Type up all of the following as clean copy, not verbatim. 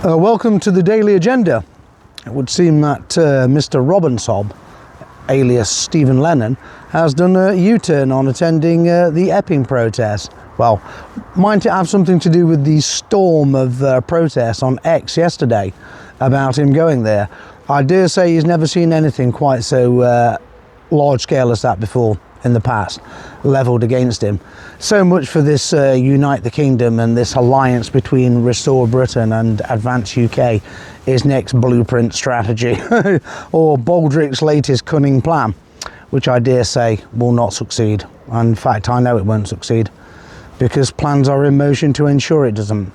Welcome to the Daily Agenda. It would seem that Mr. Robinsob, alias Stephen Lennon, has done a U-turn on attending the Epping protest. Well, might it have something to do with the storm of protests on X yesterday about him going there? I dare say he's never seen anything quite so large scale as that before in the past, levelled against him. So much for this Unite the Kingdom and this alliance between Restore Britain and Advance UK, his next blueprint strategy, or Baldrick's latest cunning plan, which I dare say will not succeed. In fact, I know it won't succeed, because plans are in motion to ensure it doesn't.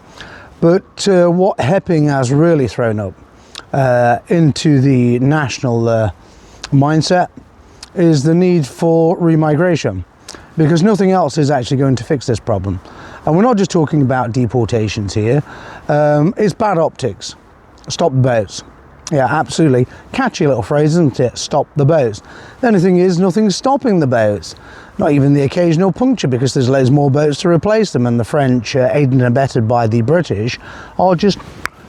But what Epping has really thrown up into the national mindset is the need for remigration, because nothing else is actually going to fix this problem. And we're not just talking about deportations here, it's bad optics. Stop the boats. Yeah, absolutely. Catchy little phrase, isn't it? Stop the boats. The only thing is, nothing's stopping the boats. Not even the occasional puncture, because there's loads more boats to replace them, and the French, aided and abetted by the British, are just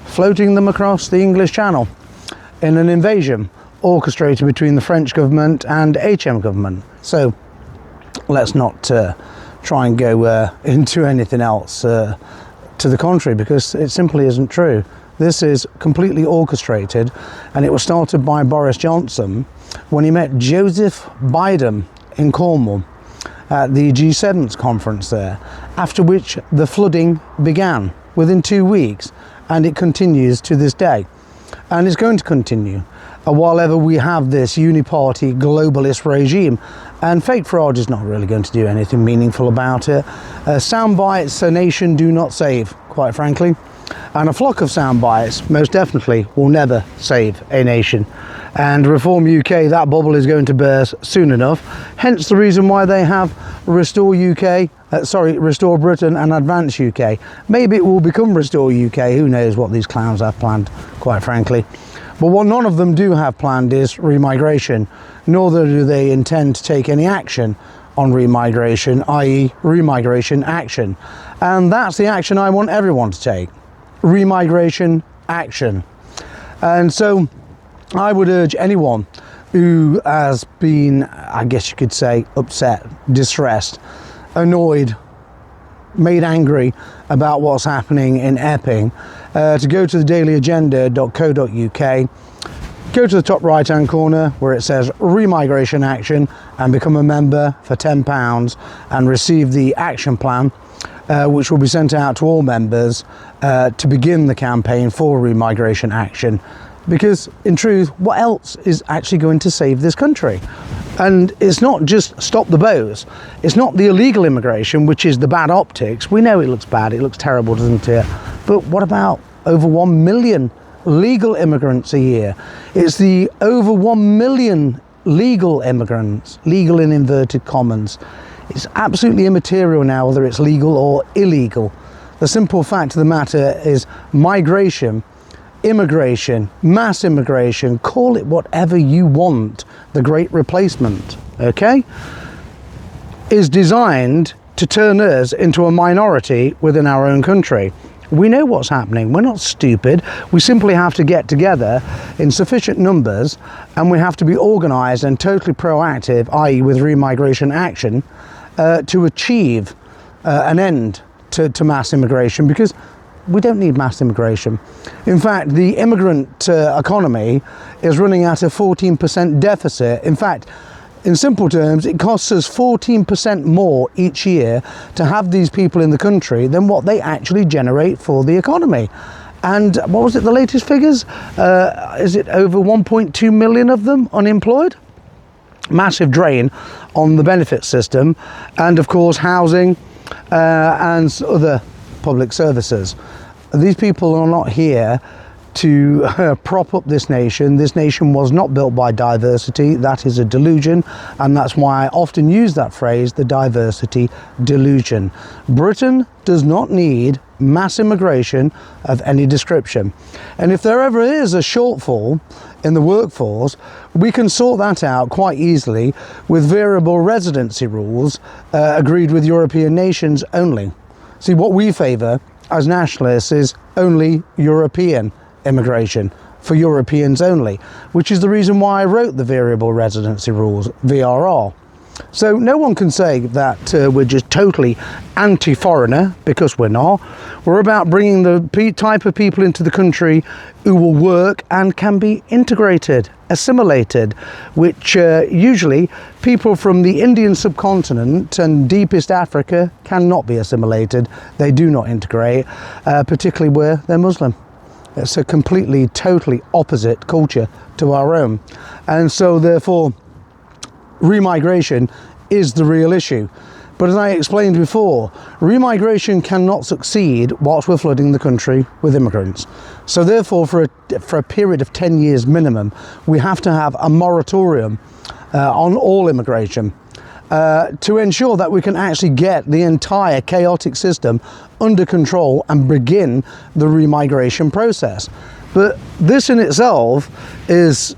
floating them across the English Channel in an invasion orchestrated between the French government and HM government. So let's not try and go into anything else to the contrary, because it simply isn't true. This is completely orchestrated, and it was started by Boris Johnson when he met Joseph Biden in Cornwall at the G7's conference there, after which the flooding began within 2 weeks, and it continues to this day, and it's going to continue while ever we have this uniparty globalist regime. And fake fraud is not really going to do anything meaningful about it. Sound bites a nation do not save, quite frankly, and a flock of sound bites most definitely will never save a nation. And Reform UK, that bubble is going to burst soon enough, hence the reason why they have Restore Britain and Advance UK. Maybe it will become Restore UK, who knows what these clowns have planned, quite frankly. But what none of them do have planned is remigration, nor do they intend to take any action on remigration, i.e. Remigration Action. And that's the action I want everyone to take. Remigration Action. And so I would urge anyone who has been, I guess you could say, upset, distressed, annoyed, made angry about what's happening in Epping, to go to the dailyagenda.co.uk, go to the top right hand corner where it says Remigration Action, and become a member for £10 and receive the action plan, which will be sent out to all members to begin the campaign for Remigration Action. Because in truth, what else is actually going to save this country? And it's not just stop the boats. It's not the illegal immigration, which is the bad optics. We know it looks bad, it looks terrible, doesn't it? But what about over 1 million legal immigrants a year? It's the over 1 million legal immigrants, legal in inverted commas. It's absolutely immaterial now whether it's legal or illegal. The simple fact of the matter is migration, immigration, mass immigration, call it whatever you want, the great replacement, okay, is designed to turn us into a minority within our own country. We know what's happening. We're not stupid. We simply have to get together in sufficient numbers, and we have to be organised and totally proactive, i.e. with Remigration Action, to achieve an end to mass immigration, because we don't need mass immigration. In fact, the immigrant economy is running at a 14% deficit. In fact, in simple terms, it costs us 14% more each year to have these people in the country than what they actually generate for the economy. And what was it, the latest figures? Is it over 1.2 million of them unemployed? Massive drain on the benefit system, and of course housing and other public services. These people are not here to prop up this nation. This nation was not built by diversity. That is a delusion, and that's why I often use that phrase, the diversity delusion. Britain does not need mass immigration of any description. And if there ever is a shortfall in the workforce, we can sort that out quite easily with variable residency rules agreed with European nations only. See, what we favour as nationalists is only European immigration, for Europeans only, which is the reason why I wrote the variable residency rules, VRR. So no one can say that we're just totally anti-foreigner, because we're not. We're about bringing the type of people into the country who will work and can be integrated, assimilated, which usually people from the Indian subcontinent and deepest Africa cannot be assimilated. They do not integrate, particularly where they're Muslim. It's a completely, totally opposite culture to our own. And so therefore, remigration is the real issue. But as I explained before, remigration cannot succeed whilst we're flooding the country with immigrants. So therefore, for a period of 10 years minimum, we have to have a moratorium on all immigration to ensure that we can actually get the entire chaotic system under control and begin the remigration process. But this in itself is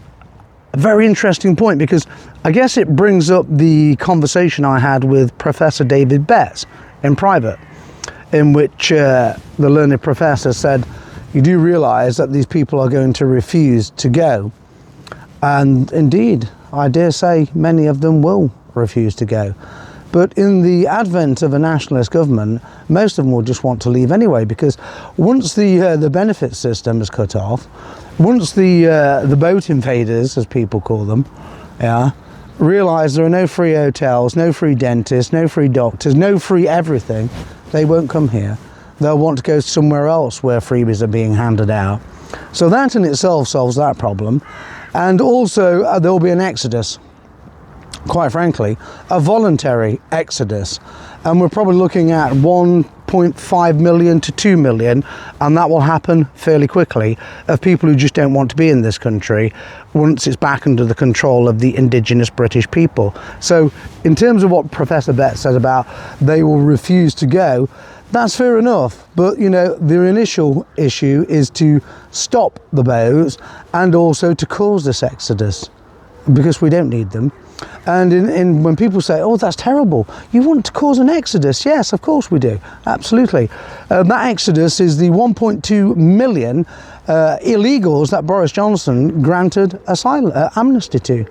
a very interesting point, because I guess it brings up the conversation I had with Professor David Betts in private, in which the learned professor said, you do realise that these people are going to refuse to go. And indeed, I dare say many of them will refuse to go. But in the advent of a nationalist government, most of them will just want to leave anyway, because once the benefit system is cut off, once the boat invaders, as people call them, realise there are no free hotels, no free dentists, no free doctors, no free everything, they won't come here. They'll want to go somewhere else where freebies are being handed out. So that in itself solves that problem. And also there'll be an exodus. Quite frankly, a voluntary exodus, and we're probably looking at 1.5 million to 2 million, and that will happen fairly quickly, of people who just don't want to be in this country once it's back under the control of the indigenous British people. So in terms of what Professor Betts says about they will refuse to go, that's fair enough, but you know, the initial issue is to stop the boats and also to cause this exodus, because we don't need them. And when people say, oh, that's terrible, you want to cause an exodus? Yes, of course we do, absolutely. That exodus is the 1.2 million illegals that Boris Johnson granted asylum, amnesty to.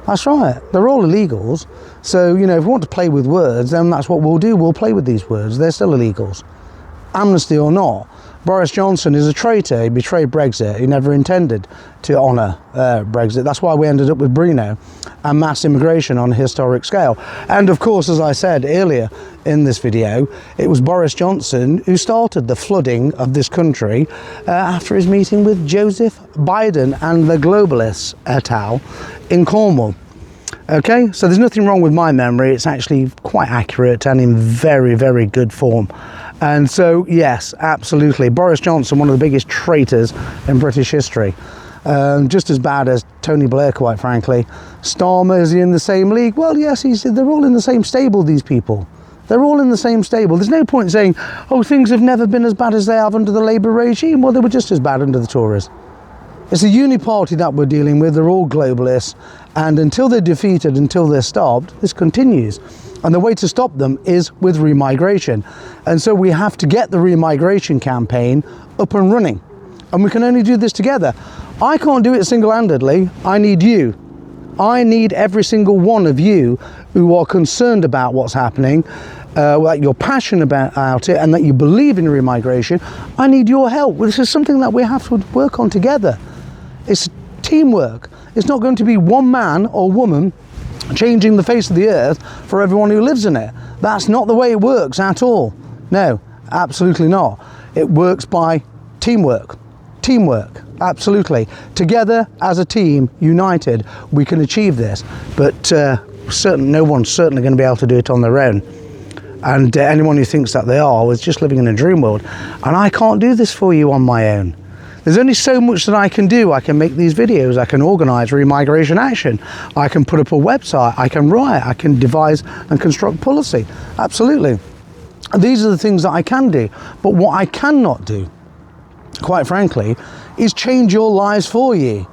That's right, they're all illegals. So, you know, if we want to play with words, then that's what we'll do, we'll play with these words. They're still illegals, amnesty or not. Boris Johnson is a traitor. He betrayed Brexit. He never intended to honour Brexit. That's why we ended up with Bruno and mass immigration on a historic scale. And of course, as I said earlier in this video, it was Boris Johnson who started the flooding of this country after his meeting with Joseph Biden and the globalists et al. In Cornwall. Okay, so there's nothing wrong with my memory. It's actually quite accurate and in very, very good form. And so, yes, absolutely. Boris Johnson, one of the biggest traitors in British history. Just as bad as Tony Blair, quite frankly. Starmer, is he in the same league? Well, yes, they're all in the same stable, these people. They're all in the same stable. There's no point saying, oh, things have never been as bad as they have under the Labour regime. Well, they were just as bad under the Tories. It's a uni-party that we're dealing with. They're all globalists. And until they're defeated, until they're stopped, this continues. And the way to stop them is with remigration. And so we have to get the remigration campaign up and running. And we can only do this together. I can't do it single-handedly. I need you. I need every single one of you who are concerned about what's happening, that you're passionate about it, and that you believe in remigration. I need your help. This is something that we have to work on together. It's teamwork. It's not going to be one man or woman changing the face of the earth for everyone who lives in it. That's not the way it works at all. No, absolutely not. It works by teamwork. Teamwork, absolutely. Together as a team, united, we can achieve this. But no one's certainly going to be able to do it on their own. And anyone who thinks that they are is just living in a dream world. And I can't do this for you on my own. There's only so much that I can do. I can make these videos, I can organise Remigration Action, I can put up a website, I can write, I can devise and construct policy. Absolutely. These are the things that I can do. But what I cannot do, quite frankly, is change your lives for you.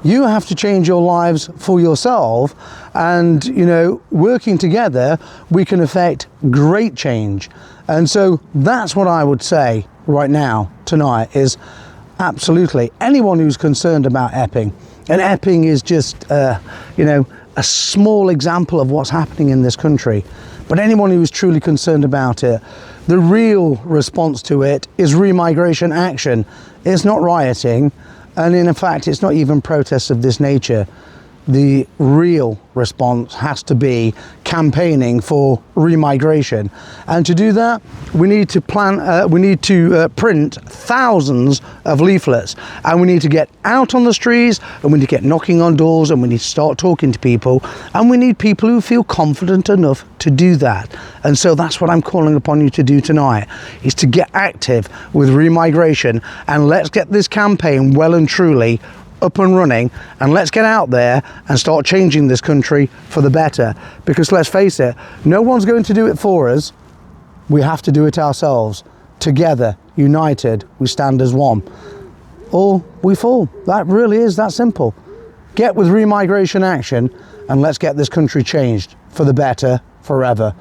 You have to change your lives for yourself, and you know, working together we can affect great change. And so that's what I would say right now tonight is absolutely anyone who's concerned about Epping, and Epping is just you know, a small example of what's happening in this country, but anyone who is truly concerned about it, the real response to it is Remigration Action. It's not rioting, and in fact it's not even protests of this nature. The real response has to be campaigning for remigration, and to do that we need to print thousands of leaflets, and we need to get out on the streets, and we need to get knocking on doors, and we need to start talking to people, and we need people who feel confident enough to do that. And so that's what I'm calling upon you to do tonight, is to get active with remigration, and let's get this campaign well and truly up and running, and let's get out there and start changing this country for the better. Because let's face it, no one's going to do it for us. We have to do it ourselves. Together, united, we stand as one, or we fall. That really is that simple. Get with Remigration Action, and let's get this country changed for the better forever.